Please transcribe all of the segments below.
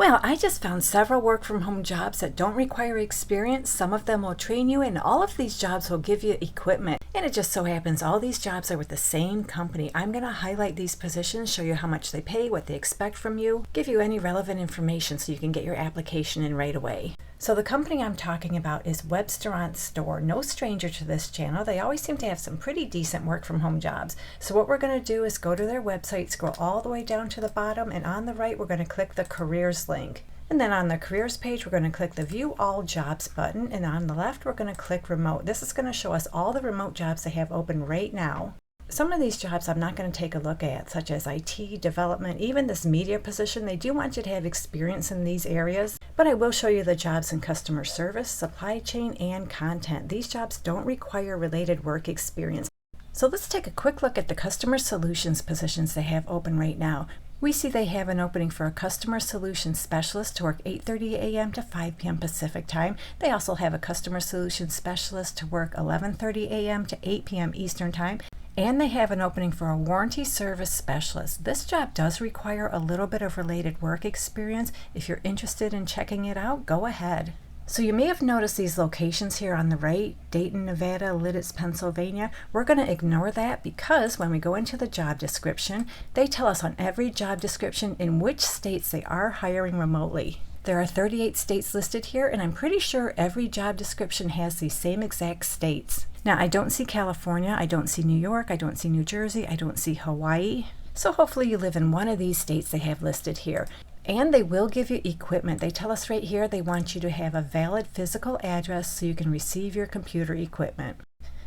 Well, I just found several work from home jobs that don't require experience. Some of them will train you, and all of these jobs will give you equipment. And it just so happens all these jobs are with the same company. I'm going to highlight these positions, show you how much they pay, what they expect from you, give you any relevant information so you can get your application in right away. So the company I'm talking about is Webstaurant Store. No stranger to this channel. They always seem to have some pretty decent work from home jobs. So what we're going to do is go to their website, scroll all the way down to the bottom, and on the right we're going to click the careers link. And then on the careers page we're going to click the view all jobs button, and on the left we're going to click remote. This is going to show us all the remote jobs they have open right now. Some of these jobs I'm not going to take a look at, such as IT, development, even this media position. They do want you to have experience in these areas, but I will show you the jobs in customer service, supply chain, and content. These jobs don't require related work experience. So let's take a quick look at the customer solutions positions they have open right now. We see they have an opening for a customer solutions specialist to work 8:30 a.m. to 5 p.m. Pacific time. They also have a customer solutions specialist to work 11:30 a.m. to 8 p.m. Eastern time. And they have an opening for a warranty service specialist. This job does require a little bit of related work experience. If you're interested in checking it out, go ahead. So you may have noticed these locations here on the right, Dayton, Nevada, Lititz, Pennsylvania. We're going to ignore that because when we go into the job description, they tell us on every job description in which states they are hiring remotely. There are 38 states listed here, and I'm pretty sure every job description has these same exact states. Now, I don't see California, I don't see New York, I don't see New Jersey, I don't see Hawaii. So hopefully you live in one of these states they have listed here. And they will give you equipment. They tell us right here they want you to have a valid physical address so you can receive your computer equipment.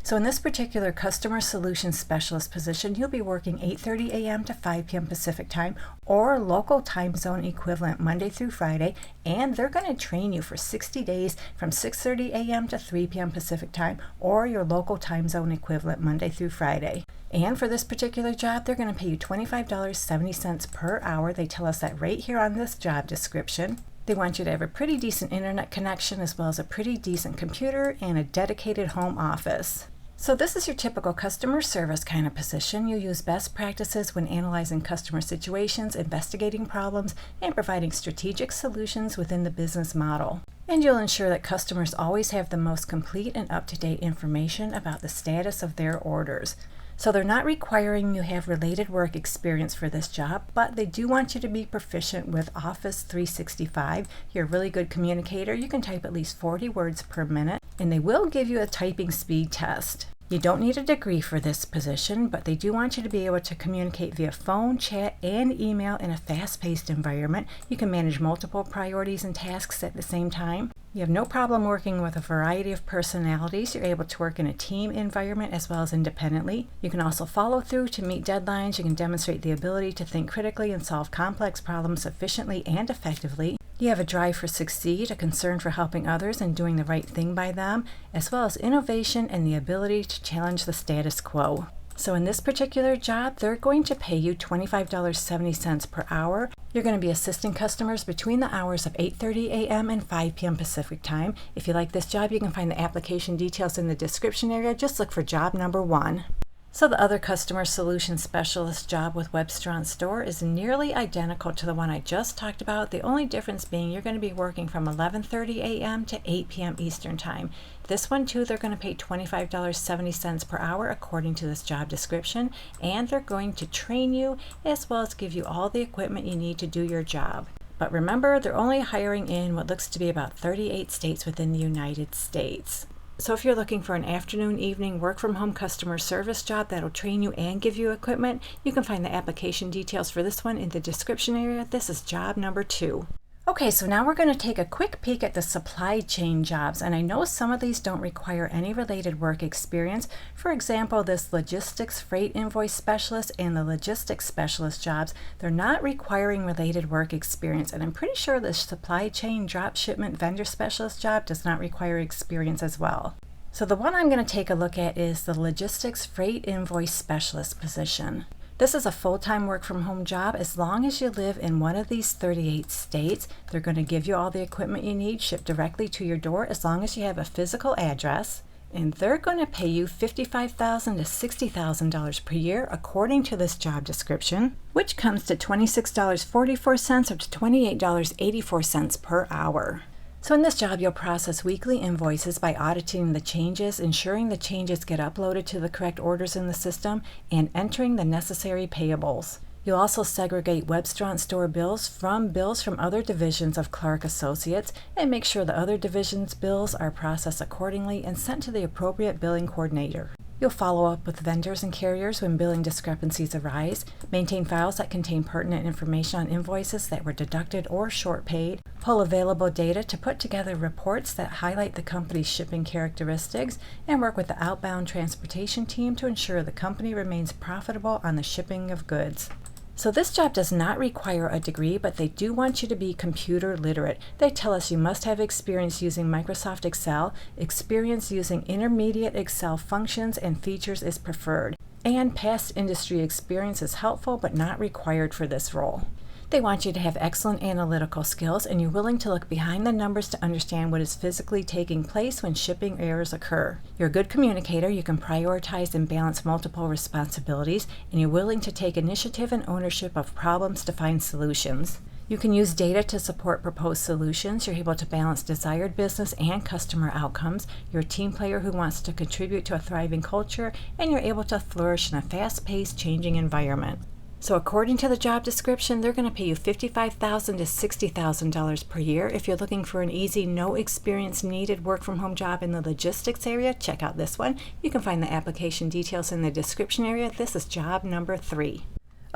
So in this particular customer solutions specialist position, you'll be working 8:30 a.m. to 5 p.m. Pacific time or local time zone equivalent Monday through Friday, and they're going to train you for 60 days from 6:30 a.m. to 3 p.m. Pacific time or your local time zone equivalent Monday through Friday. And for this particular job, they're going to pay you $25.70 per hour. They tell us that right here on this job description. They want you to have a pretty decent internet connection as well as a pretty decent computer and a dedicated home office. So this is your typical customer service kind of position. You use best practices when analyzing customer situations, investigating problems, and providing strategic solutions within the business model. And you'll ensure that customers always have the most complete and up-to-date information about the status of their orders. So they're not requiring you have related work experience for this job, but they do want you to be proficient with Office 365. You're a really good communicator. You can type at least 40 words per minute, and they will give you a typing speed test. You don't need a degree for this position, but they do want you to be able to communicate via phone, chat, and email in a fast-paced environment. You can manage multiple priorities and tasks at the same time. You have no problem working with a variety of personalities. You're able to work in a team environment as well as independently. You can also follow through to meet deadlines. You can demonstrate the ability to think critically and solve complex problems efficiently and effectively. You have a drive for succeed, a concern for helping others and doing the right thing by them, as well as innovation and the ability to challenge the status quo. So in this particular job, they're going to pay you $25.70 per hour. You're going to be assisting customers between the hours of 8:30 a.m. and 5 p.m. Pacific time. If you like this job, you can find the application details in the description area. Just look for job number 1. So the other customer solutions specialist job with Webstaurant Store is nearly identical to the one I just talked about. The only difference being you're going to be working from 11:30 a.m. to 8 p.m. Eastern time. This one too, they're going to pay $25.70 per hour according to this job description, and they're going to train you as well as give you all the equipment you need to do your job. But remember, they're only hiring in what looks to be about 38 states within the United States. So if you're looking for an afternoon, evening, work-from-home customer service job that'll train you and give you equipment, you can find the application details for this one in the description area. This is job number 2. Okay, so now we're going to take a quick peek at the supply chain jobs, and I know some of these don't require any related work experience. For example, this logistics freight invoice specialist and the logistics specialist jobs, they're not requiring related work experience, and I'm pretty sure the supply chain drop shipment vendor specialist job does not require experience as well. So the one I'm going to take a look at is the logistics freight invoice specialist position. This is a full-time work-from-home job. As long as you live in one of these 38 states, they're going to give you all the equipment you need shipped directly to your door as long as you have a physical address. and they're going to pay you $55,000 to $60,000 per year according to this job description, which comes to $26.44 up to $28.84 per hour. So in this job, you'll process weekly invoices by auditing the changes, ensuring the changes get uploaded to the correct orders in the system, and entering the necessary payables. You'll also segregate Webstaurant store bills from other divisions of Clark Associates and make sure the other divisions' bills are processed accordingly and sent to the appropriate billing coordinator. You'll follow up with vendors and carriers when billing discrepancies arise, maintain files that contain pertinent information on invoices that were deducted or short paid, pull available data to put together reports that highlight the company's shipping characteristics, and work with the outbound transportation team to ensure the company remains profitable on the shipping of goods. So this job does not require a degree, but they do want you to be computer literate. They tell us you must have experience using Microsoft Excel, experience using intermediate Excel functions and features is preferred, and past industry experience is helpful but not required for this role. They want you to have excellent analytical skills and you're willing to look behind the numbers to understand what is physically taking place when shipping errors occur. You're a good communicator, you can prioritize and balance multiple responsibilities, and you're willing to take initiative and ownership of problems to find solutions. You can use data to support proposed solutions. You're able to balance desired business and customer outcomes. You're a team player who wants to contribute to a thriving culture, and you're able to flourish in a fast-paced, changing environment. So according to the job description, they're going to pay you $55,000 to $60,000 per year. If you're looking for an easy, no experience needed work-from-home job in the logistics area, check out this one. You can find the application details in the description area. This is job number 3.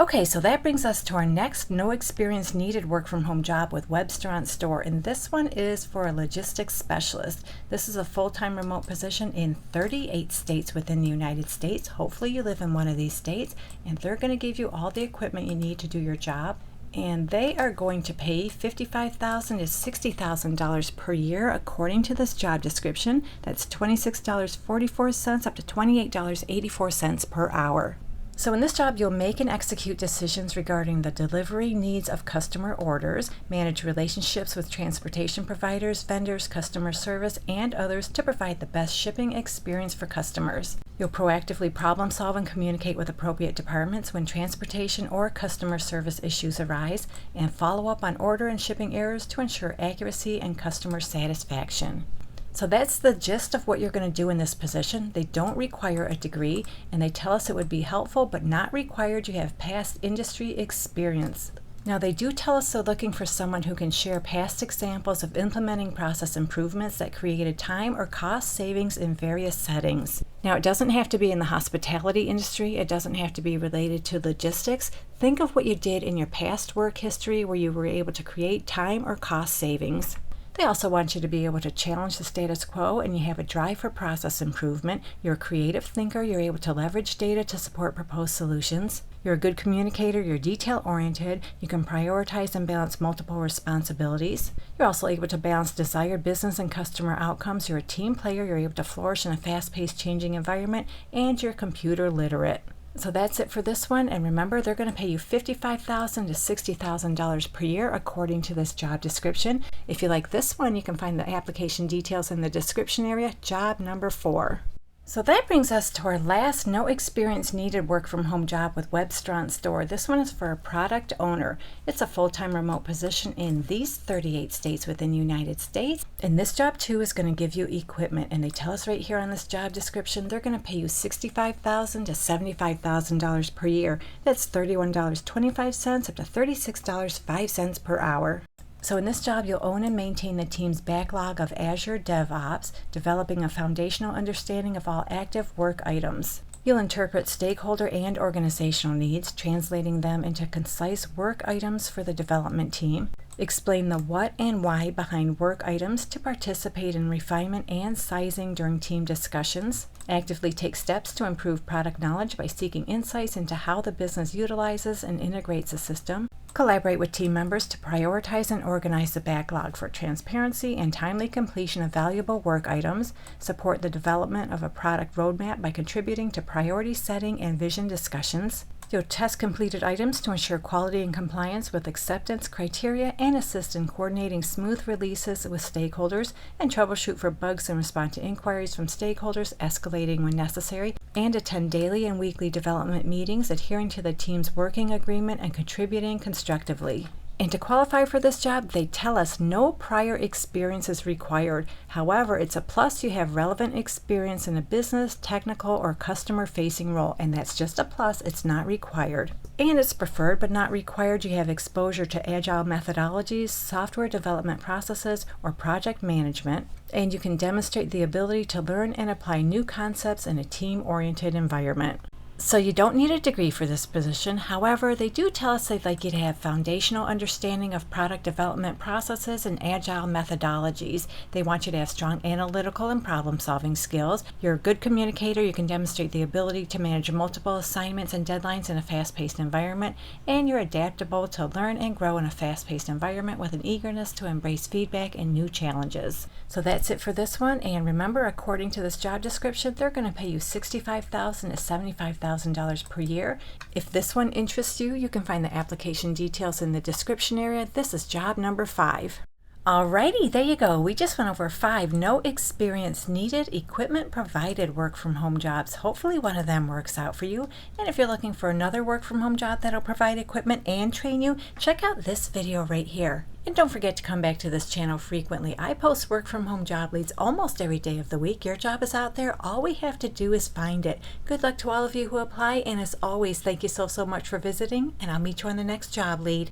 Okay, so that brings us to our next no experience needed work-from-home job with Webstaurant Store, and this one is for a logistics specialist. This is a full-time remote position in 38 states within the United States. Hopefully you live in one of these states, and they're going to give you all the equipment you need to do your job. And they are going to pay $55,000 to $60,000 per year according to this job description. That's $26.44 up to $28.84 per hour. So in this job, you'll make and execute decisions regarding the delivery needs of customer orders, manage relationships with transportation providers, vendors, customer service, and others to provide the best shipping experience for customers. You'll proactively problem solve and communicate with appropriate departments when transportation or customer service issues arise, and follow up on order and shipping errors to ensure accuracy and customer satisfaction. So that's the gist of what you're going to do in this position. They don't require a degree, and they tell us it would be helpful but not required you have past industry experience. Now they do tell us they're looking for someone who can share past examples of implementing process improvements that created time or cost savings in various settings. Now it doesn't have to be in the hospitality industry, it doesn't have to be related to logistics. Think of what you did in your past work history where you were able to create time or cost savings. They also want you to be able to challenge the status quo, and you have a drive for process improvement. You're a creative thinker. You're able to leverage data to support proposed solutions. You're a good communicator. You're detail-oriented. You can prioritize and balance multiple responsibilities. You're also able to balance desired business and customer outcomes. You're a team player. You're able to flourish in a fast-paced, changing environment, and you're computer literate. So that's it for this one, and remember, they're going to pay you $55,000 to $60,000 per year according to this job description. If you like this one, you can find the application details in the description area, job number 4. So that brings us to our last no experience needed work from home job with Webstaurant Store. This one is for a product owner. It's a full-time remote position in these 38 states within the United States. And this job too is going to give you equipment. And they tell us right here on this job description, they're going to pay you $65,000 to $75,000 per year. That's $31.25 up to $36.05 per hour. So in this job, you'll own and maintain the team's backlog of Azure DevOps, developing a foundational understanding of all active work items. You'll interpret stakeholder and organizational needs, translating them into concise work items for the development team. Explain the what and why behind work items to participate in refinement and sizing during team discussions. Actively take steps to improve product knowledge by seeking insights into how the business utilizes and integrates a system. Collaborate with team members to prioritize and organize the backlog for transparency and timely completion of valuable work items. Support the development of a product roadmap by contributing to priority setting and vision discussions. You'll test completed items to ensure quality and compliance with acceptance criteria and assist in coordinating smooth releases with stakeholders and troubleshoot for bugs and respond to inquiries from stakeholders, escalating when necessary, and attend daily and weekly development meetings, adhering to the team's working agreement and contributing constructively. And to qualify for this job, they tell us no prior experience is required. However, it's a plus you have relevant experience in a business, technical, or customer-facing role, and that's just a plus, it's not required. And it's preferred but not required you have exposure to agile methodologies, software development processes, or project management, and you can demonstrate the ability to learn and apply new concepts in a team-oriented environment. So you don't need a degree for this position. However, they do tell us they'd like you to have foundational understanding of product development processes and agile methodologies. They want you to have strong analytical and problem-solving skills. You're a good communicator. You can demonstrate the ability to manage multiple assignments and deadlines in a fast-paced environment. And you're adaptable to learn and grow in a fast-paced environment with an eagerness to embrace feedback and new challenges. So that's it for this one. And remember, according to this job description, they're going to pay you $65,000 to $75,000 per year. If this one interests you, you can find the application details in the description area. This is job number 5. Alrighty, there you go. We just went over 5 no experience needed, equipment provided work from home jobs. Hopefully one of them works out for you. And if you're looking for another work from home job that'll provide equipment and train you, check out this video right here. And don't forget to come back to this channel frequently. I post work from home job leads almost every day of the week. Your job is out there. All we have to do is find it. Good luck to all of you who apply. And as always, thank you so much for visiting. And I'll meet you on the next job lead.